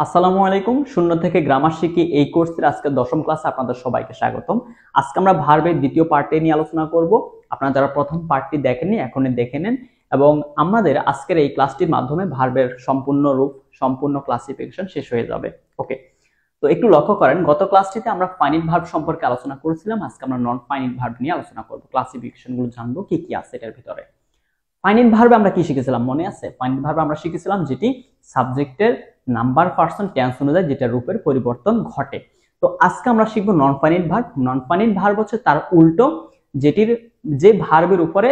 আসসালামু আলাইকুম। শূন্য থেকে গ্রামার শিখি এই কোর্সের আজকে দশম ক্লাসে আপনাদের সবাইকে স্বাগতম। আজকে আমরা ভার্বের দ্বিতীয় পার্টটি নিয়ে আলোচনা করব। আপনারা যারা প্রথম পার্টটি দেখেননি এখনই দেখে নেন এবং আমাদের আজকের এই ক্লাসটির মাধ্যমে ভার্বের সম্পূর্ণ রূপ, সম্পূর্ণ ক্লাসিফিকেশন শেষ হয়ে যাবে। ওকে, তো একটু লক্ষ্য করেন, গত ক্লাসটিতে আমরা ফাইনিট ভার্ব সম্পর্কে আলোচনা করেছিলাম। আজকে আমরা নন ফাইনিট ভার্ব নিয়ে আলোচনা করব, ক্লাসিফিকেশন গুলো জানবো কি কি আছে এটার ভিতরে। ফাইনিট ভার্বে আমরা কি শিখেছিলাম মনে আছে? ফাইনিট ভার্বে আমরা শিখেছিলাম যেটি সাবজেক্টের নাম্বার, পার্সন, টেন্স অনুযায়ী যেটা রূপের পরিবর্তন ঘটে। তো আজকে আমরা শিখবো non finite verb. Non finite verb হচ্ছে তার উল্টো, যেটির যে ভার্বের উপরে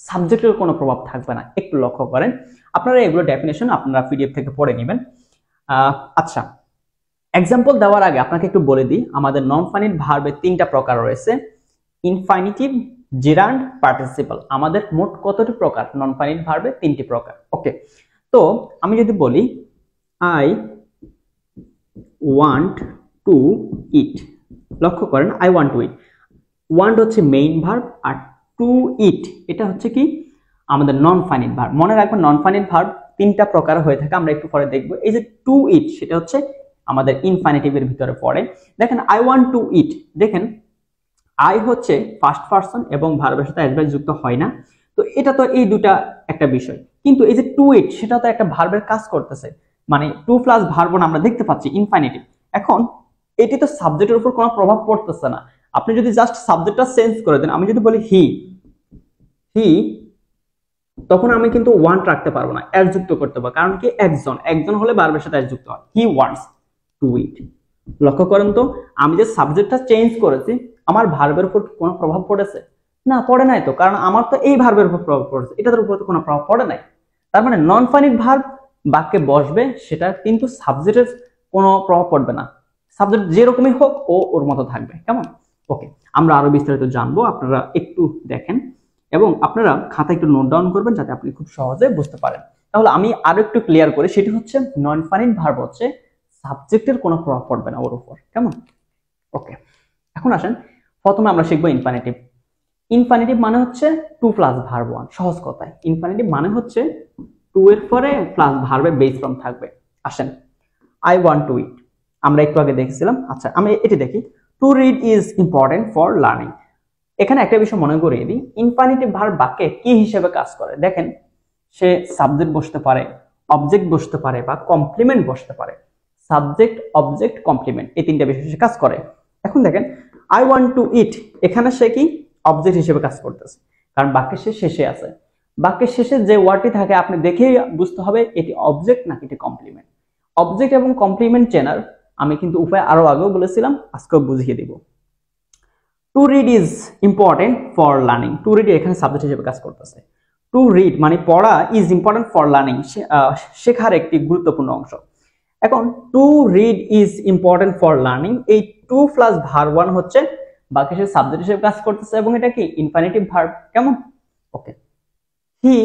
সাবজেক্টের কোনো প্রভাব থাকবে না। একটু লক্ষ্য করেন, আপনারা এগুলো ডেফিনেশন আপনারা পিডিএফ থেকে পড়ে নেবেন। আচ্ছা, এক্সাম্পল দেওয়ার আগে আপনাকে একটু বলে দিই, আমাদের নন ফাইনিট ভার্বের তিনটা প্রকার রয়েছে: ইনফাইনিটিভ, জেরান্ড, পার্টিসিপল। আমাদের মোট কতটি প্রকার নন ফাইনিট ভার্বে? তিনটি প্রকার। ওকে, তো আমি যদি বলি আই ওয়ান্ট টু ইট, লক্ষ্য করেন I want to it, want হচ্ছে মেইন ভার্ব আর টু ইট এটা হচ্ছে কি আমাদের নন ফাইনিট ভার্ব। মনে রাখবেন নন ফাইনিট ভার্ব তিনটা প্রকার হয়ে থাকে, আমরা একটু পরে দেখবো। এই যে টু ইট সেটা হচ্ছে আমাদের ইনফাইনিটিভের ভিতরে পড়ে। দেখেন আই ওয়ান্ট টু ইট, দেখেন আই হচ্ছে ফার্স্ট পারসন এবং ভার্বের সাথে অ্যাডভার্ব যুক্ত হয় না, তো এটা তো এই দুটা একটা বিষয়। কিন্তু এই যে টু ইট সেটা তো একটা ভার্বের কাজ করতেছে, মানে টু প্লাস ভার্ব আমরা দেখতে পাচ্ছি ইনফাইনিটিভ। এখন এটি তো সাবজেক্টের উপর কোনো প্রভাব পড়তেছে না। আপনি যদি জাস্ট সাবজেক্টটা চেঞ্জ করে দেন, আমি যদি বলি হি, হি, তখন আমি কিন্তু ওয়ান্ট রাখতে পারবো না, এস যুক্ত করতে পারবো, কারণ কি একজন, একজন হলে ভার্বের সাথে এস যুক্ত হয়। হি ওয়ান্টস টু ইট। লক্ষ্য করেন তো, আমি যে সাবজেক্টটা চেঞ্জ করেছি আমার ভার্বের উপর কোনো প্রভাব পড়েছে? না, পড়ে নাই তো, কারণ আমার তো এই ভার্বের উপর প্রভাব পড়েছে, এটার উপর তো কোনো প্রভাব পড়ে নাই। তার মানে নন ফাইনিট ভার্ব বাক্যে বসবে, সেটা কিন্তু সাবজেক্টের কোনো প্রভাব পড়বে না। সাবজেক্ট যেরকমই হোক ও ওর মতো থাকবে। কেমন? ওকে, আমরা আরো বিস্তারিত জানবো, আপনারা একটু দেখেন এবং আপনারা খাতা একটু নোট ডাউন করবেন যাতে আপনি খুব সহজে বুঝতে পারেন। তাহলে আমি আরো একটু ক্লিয়ার করি, সেটি হচ্ছে নন ফাইনিট ভার্ব হচ্ছে সাবজেক্টের কোনো প্রভাব পড়বে না ওর উপর। কেমন? ওকে, এখন আসেন প্রথমে আমরা শিখবো ইনফাইনিটিভ। ইনফাইনিটিভ মানে হচ্ছে টু প্লাস ভার্ব ওয়ান। সহজ কথায় ইনফাইনিটিভ মানে হচ্ছে টু এর পরে প্লাস ভার্বের বেস ফর্ম থাকবে। আসেন, আই ওয়ান্ট টু ইট আমরা একটু আগে দেখেছিলাম। আচ্ছা, আমি এটি দেখি, to read is important for learning. এখানে একটা বিষয় মনে করিয়ে দিই, ইনফাইনিটিভ ভার্ব বাক্যে কি হিসেবে কাজ করে। দেখেন, সে সাবজেক্ট বসতে পারে, অবজেক্ট বসতে পারে বা কমপ্লিমেন্ট বসতে পারে। সাবজেক্ট, অবজেক্ট, কমপ্লিমেন্ট এই তিনটা বিষয় সে কাজ করে। এখন দেখেন আই ওয়ান্ট টু ইট, এখানে সে কি অবজেক্ট হিসেবে কাজ করতেছে, কারণ বাক্যের সে শেষে আছে। বাক্যের শেষে যে ওয়ার্ডটি থাকে আপনি দেখেই বুঝতে হবে এটি অবজেক্ট নাকি এটি কমপ্লিমেন্ট। অবজেক্ট এবং কমপ্লিমেন্ট চেনার আমি কিন্তু উপায় আরো আগেও বলেছিলাম, আজকেও বুঝিয়ে দিব। To read is important for learning, to read এখানে সাবজেক্ট হিসেবে কাজ করতেছে। টু রিড মানে পড়া, ইজ ইম্পর্টেন্ট ফর লার্নিং শেখার একটি গুরুত্বপূর্ণ অংশ। এখন to read is important for learning, এই টু প্লাস ভার্ব ওয়ান হচ্ছে বাকি সে সাবজেক্ট হিসেবে কাজ করতেছে এবং এটা কি ইনফাইনিটিভ ভার্ব। কেমন? Okay, he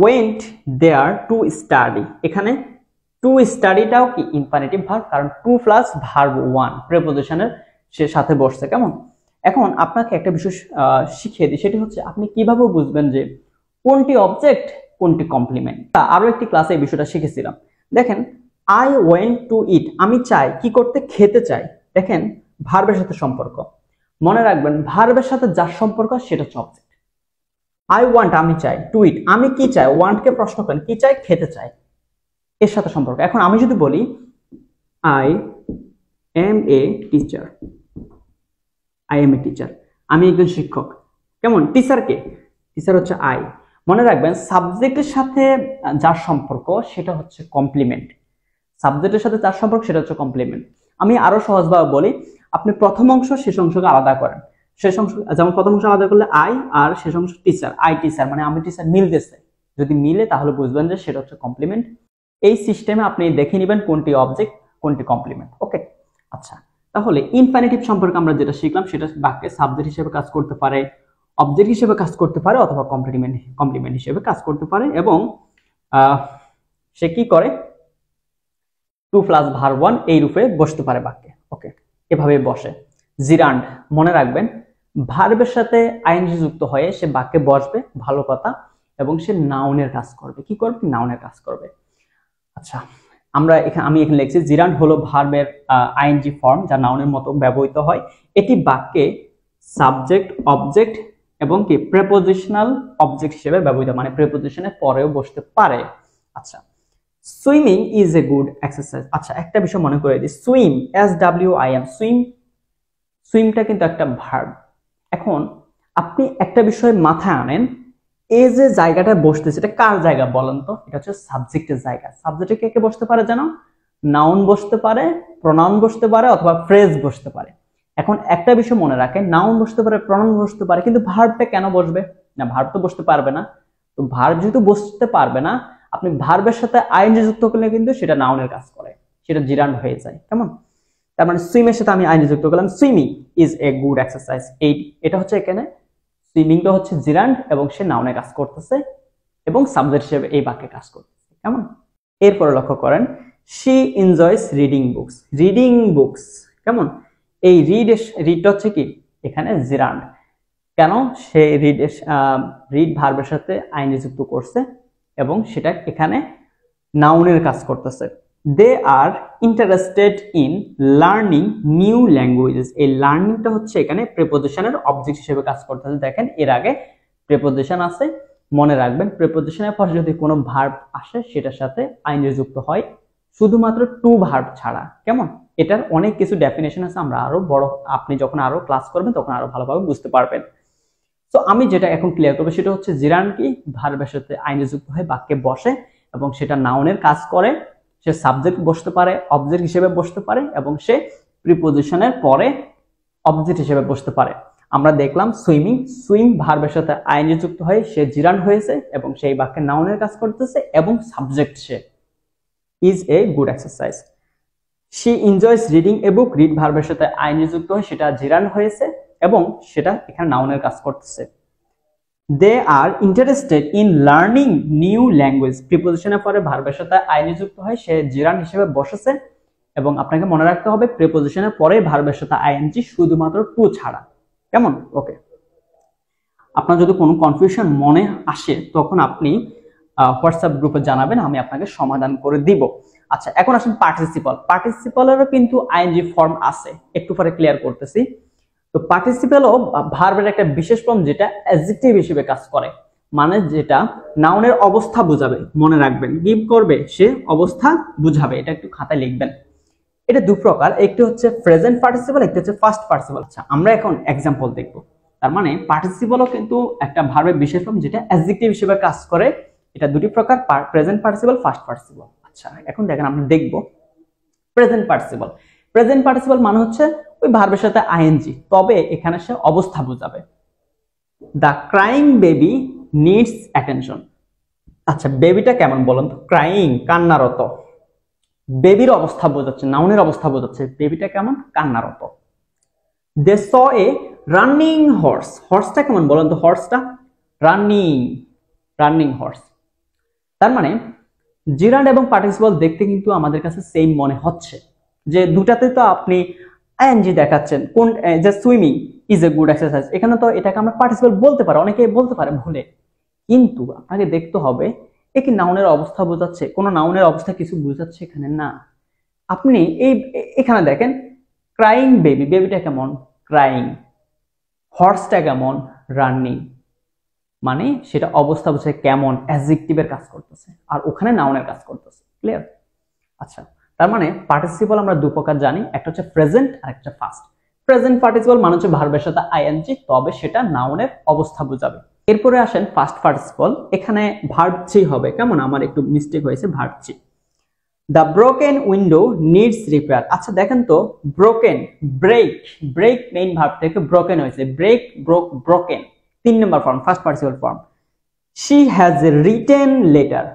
went there to study, এখানে টু স্টাডিটাও কি ইনফাইনিটিভ ভার্ব, কারণ টু প্লাস ভার্ব ওয়ান প্রিপোজিশনের সে সাথে বসছে। কেমন? এখন আপনাকে একটা বিষয় শিখিয়ে দিই, সেটি হচ্ছে আপনি কিভাবে বুঝবেন যে কোনটি অবজেক্ট কোনটি কমপ্লিমেন্ট। আরো একটি ক্লাসে এই বিষয়টা শিখেছিলাম। দেখেন আই ওয়েন্ট টু ইট, আমি চাই কি করতে, খেতে চাই। দেখেন ভার্বের সাথে সম্পর্ক, মনে রাখবেন ভার্বের সাথে যার সম্পর্ক সেটা হচ্ছে অবজেক্ট। আই ওয়ান্ট আমি চাই, টু ইট আমি কি চাই, ওয়ান্টকে প্রশ্ন করেন কি চাই, খেতে চাই, এর সাথে সম্পর্ক। এখন আমি যদি বলি I M a teacher, I M a teacher, আমি একজন শিক্ষক। কেমন? টিচার কে? টিচার হচ্ছে আই। মনে রাখবেন সাবজেক্টের সাথে যার সম্পর্ক সেটা হচ্ছে কমপ্লিমেন্ট। সাবজেক্টের সাথে যার সম্পর্ক সেটা হচ্ছে কমপ্লিমেন্ট। আমি আরো সহজভাবে বলি, আপনি প্রথম অংশ শেষ অংশকে আলাদা করেন। শেষ অংশ যেমন প্রথম অংশ আলাদা করলে আই, আর শেষ অংশ টিচার, আই টিচার মানে আমি টিচার মিলতেছে। যদি মিলে তাহলে বুঝবেন যে সেটা হচ্ছে কমপ্লিমেন্ট। এই সিস্টেমে আপনি দেখে নেবেন কোনটি অবজেক্ট কোনটি কমপ্লিমেন্ট। ওকে, আচ্ছা, তাহলে ইনফাইনিটিভ সম্পর্কে আমরা যেটা শিখলাম সেটা বাক্যে সাবজেক্ট হিসেবে কাজ করতে পারে, অবজেক্ট হিসেবে কাজ করতে পারে অথবা কমপ্লিমেন্ট হিসেবে কাজ করতে পারে এবং সে কি করে টু প্লাস ভার্ব ওয়ান এই রূপে বসতে পারে বাক্যে। ওকে, এভাবে বসে। জিরান্ড, মনে রাখবেন ভার্বের সাথে আইএনজি যুক্ত হয়ে সে বাক্যে বসবে, ভালো কথা, এবং সে নাউনের কাজ করবে। কি করবে? নাউনের কাজ করবে। আচ্ছা, আমি এখানে লিখছি জিরান্ড হলো ভার্বের আইএনজি ফর্ম যা নাউনের মতো ব্যবহৃত হয়। এটি বাক্যে সাবজেক্ট, অবজেক্ট এবং কি প্রেপোজিশনাল অবজেক্ট হিসেবে ব্যবহৃত, মানে প্রেপোজিশনের পরেও বসতে পারে। আচ্ছা, swimming is a good exercise. আচ্ছা, একটা বিষয় মনে করে দিই, সুইম SWIM, সুইমটা কিন্তু একটা ভার্ব। এখন আপনি একটা বিষয় মাথায় আনেন, এই যে জায়গাটা বসতেছে এটা কার জায়গা বলেন তো? এটা হচ্ছে সাবজেক্টের জায়গা। সাবজেক্টে কে কে বসতে পারে জানো? নাউন বসতে পারে, প্রোনাউন বসতে পারে অথবা ফ্রেজ বসতে পারে। এখন একটা বিষয় মনে রাখেন, নাউন বসতে পারে, প্রোনাউন বসতে পারে, কিন্তু ভার্বটা কেন বসবে না? ভার্ব তো বসতে পারবে না। তো ভার্ব যেহেতু বসতে পারবে না, আপনি ভার্বের সাথে আইএনজি যুক্ত করলে কিন্তু সেটা নাউনের কাজ করে, সেটা জিরান্ড হয়ে যায়। কেমন? তার মানে সুইমের সাথে আমি আইএনজি যুক্ত করলাম, swimming is a good exercise. এটা হচ্ছে এখানে সুইমিংটা হচ্ছে জিরান্ড এবং সে নাউনে কাজ করতেছে এবং সাবজেক্ট হিসেবে এই বাক্যে কাজ করতেছে। কেমন? এরপরে লক্ষ্য করেন, she enjoys reading books. Reading books, কেমন? এই রিডটা হচ্ছে কি এখানে জিরান্ড। কেন? সে রিড ভার্বের সাথে আইএনজি যুক্ত করছে এবং সেটা এখানে নাউনের কাজ করতেছে। They are interested in learning new languages. এই লার্নিংটা হচ্ছে এখানে প্রিপোজিশনের অবজেক্ট হিসেবে কাজ করতেছে। দেখেন এর আগে প্রিপোজিশন আছে, মনে রাখবেন প্রিপোজিশনের পর যদি কোনো ভার্ব আসে সেটার সাথে আইএনজি যুক্ত হয়, শুধুমাত্র টু ভার্ব ছাড়া। কেমন? এটার অনেক কিছু ডেফিনেশন আছে, আমরা আরো আপনি যখন আরো ক্লাস করবেন তখন আরো ভালোভাবে বুঝতে পারবেন। তো আমি যেটা এখন ক্লিয়ার করবো সেটা হচ্ছে জিরান্ড কি ভার্বের সাথে আইএনজি যুক্ত হয়ে বাক্যে বসে এবং সেটা নাউনের কাজ করে। সে সাবজেক্ট বসতে পারে, অবজেক্ট হিসেবে বসতে পারে এবং সে প্রিপোজিশনের পরে অবজেক্ট হিসেবে বসতে পারে। আমরা দেখলাম সুইম ভার্বের সাথে আইএনজি যুক্ত হয়ে সে জিরান্ড হয়েছে এবং সেই বাক্যে নাউনের কাজ করতেছে এবং subject say is a good exercise. She enjoys reading a book, read ভার্বের সাথে আইএনজি যুক্ত হয়ে সেটা জিরান্ড হয়েছে এবং সেটা এখানে নাউনের কাজ করতেছে। They are interested in learning new language, প্রিপোজিশনের পরে ভার্বের সাথে আইএনজি যুক্ত হয় সে জিরান্ড হিসেবে বসেছে এবং আপনাকে মনে রাখতে হবে প্রিপোজিশনের পরে ভার্বের সাথে আইএনজি শুধুমাত্র টু ছাড়া। কেমন? ওকে, আপনার যদি কোনো কনফিউশন মনে আসে তখন আপনি হোয়াটসঅ্যাপ গ্রুপে জানাবেন, আমি আপনাকে সমাধান করে দিব। আচ্ছা, এখন আসুন পার্টিসিপলেরও কিন্তু আইএনজি ফর্ম আছে, একটু পরে ক্লিয়ার করতেছি। তো পার্টিসিপেলও ভার্বের একটা বিশেষ ফর্ম যেটা অ্যাডজেক্টিভ হিসেবে কাজ করে, মানে যেটা নাউনের অবস্থা বোঝাবে। মনে রাখবেন, গিভ করবে সে অবস্থা বুঝাবে, এটা একটু খাতায় লিখবেন। এটা দু প্রকার, একটি হচ্ছে প্রেজেন্ট পার্টিসিপল, একটি হচ্ছে ফার্স্ট পার্টিসিপল। আচ্ছা, আমরা এখন एग्जांपल দেখব। তার মানে পার্টিসিপলও কিন্তু একটা ভার্বের বিশেষ ফর্ম যেটা অ্যাডজেক্টিভ হিসেবে কাজ করে। এটা দুটি প্রকার, প্রেজেন্ট পার্টিসিপল, ফার্স্ট পার্টিসিপল। আচ্ছা, এখন দেখেন আমরা দেখব প্রেজেন্ট পার্টিসিপল। প্রেজেন্ট পার্টিসিপল মানে হচ্ছে ওই ভার্বের সাথে আইএনজি, তবে এখানে সে অবস্থা বোঝাবে। The crying baby needs attention. আচ্ছা, বেবিটা কেমন বলুন তো? ক্রাইং, কান্নারত। বেবির অবস্থা বোঝাচ্ছে, নাউনের অবস্থা বোঝাচ্ছে। বেবিটা কেমন? কান্নারত। দে স এ রানিং হর্স। হর্সটা কেমন বলুন তো? হর্সটা রানিং হর্স। তার মানে জিরান্ড এবং পার্টিসিপল দেখতে কিন্তু আমাদের কাছে সেম মনে হচ্ছে, যে দুটাতে তো আপনি আইএনজি দেখাচ্ছেন। কোন যে swimming is a good exercise, এখানে তো এটাকে আমরা পার্টিসিপল বলতে পারি, অনেকে বলতে পারে ভুলে, কিন্তু আপনাকে দেখতে হবে এ কি নাউনের অবস্থা বোঝাচ্ছে? কোন নাউনের অবস্থা কিছু বোঝাচ্ছে এখানে না। আপনি এখানে দেখেন ক্রাইং বেবি, বেবিটা কেমন? ক্রাইং। হর্সটা কেমন? রানিং। মানে সেটা অবস্থা বোঝাচ্ছে, কেমন, অ্যাডজেক্টিভের কাজ করতেছে, আর ওখানে নাউনের কাজ করতেছে। ক্লিয়ার? আচ্ছা, তার মানে পার্টিসিপল আমরা দু প্রকার জানি, একটা হচ্ছে প্রেজেন্ট আর একটা ফার্স্ট। প্রেজেন্ট পার্টিসিপল মানে হচ্ছে ভার্বের সাথে আইএনজি, তবে সেটা নাউনের অবস্থা বোঝাবে। এরপরে আসেন ফার্স্ট পার্টিসিপল, এখানে ভার্ব থ্রি হবে। কেমন? আমার একটু মিস্টেক হয়েছে, verb three. The broken window needs repair. আচ্ছা দেখেন তো, ব্রোকেন, ব্রেক মেইন ভার্ব থেকে ব্রোকেন হয়েছে, break, broken, 3 number form, first participle form. She has written letter,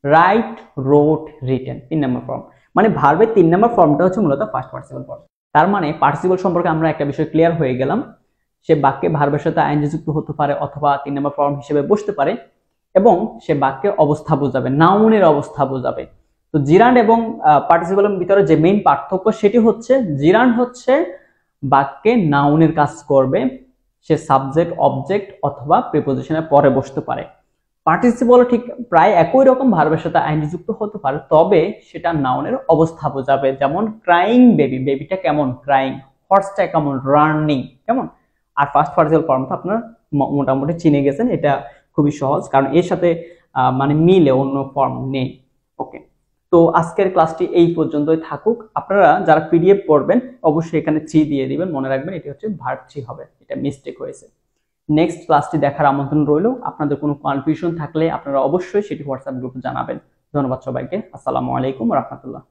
write, wrote, written, 3 number form. মানে ভার্বের 3 নম্বর ফর্মটা হচ্ছে মূলত ফার্স্ট পার্টিসিপল ফর্ম। তার মানে পার্টিসিপল সম্পর্কে আমরা একটা বিষয় ক্লিয়ার হয়ে গেলাম, সে বাক্যে ভার্বের সাথে আইএনজি যুক্ত হতে পারে অথবা 3 নম্বর ফর্ম হিসেবে বসতে পারে এবং সে বাক্যে অবস্থা বোঝাবে, নাউনের অবস্থা বোঝাবে। তো জিরান্ড এবং পার্টিসিপলের ভিতরে যে মেইন পার্থক্য সেটি হচ্ছে জিরান্ড হচ্ছে বাক্যে নাউনের কাজ করবে, সে সাবজেক্ট, অবজেক্ট অথবা প্রিপোজিশনের পরে বসতে পারে। পার্টিসিপল ঠিক প্রায় একই রকম ভার্বের সাথে আইএনজি যুক্ত হতে পারে, তবে সেটা নাউনের অবস্থা বোঝাবে। যেমন ক্রাইং বেবি, বেবিটা কেমন ক্রাইং, হর্সটা কেমন রানিং, কেমন। আর ফার্স্ট পার্টিসিপল ফর্মটা আপনার মোটামুটি চিনে গেছেন, এটা খুবই সহজ, কারণ এর সাথে মানে মিলে অন্য ফর্ম নেই। ওকে, তো আজকের ক্লাসটি এই পর্যন্তই থাকুক। আপনারা যারা পিডিএফ পড়বেন অবশ্যই এখানে 3 দিয়ে দিবেন, মনে রাখবেন এটি হচ্ছে ভার্ব 3 হবে, এটা মিস্টেক হয়েছে। নেক্সট ক্লাসটি দেখার আমন্ত্রণ রইল। আপনাদের কোনো কনফিউশন থাকলে আপনারা অবশ্যই সেটি হোয়াটসঅ্যাপ গ্রুপে জানাবেন। ধন্যবাদ সবাইকে। আসসালামু আলাইকুম ওয়া রাহমাতুল্লাহ।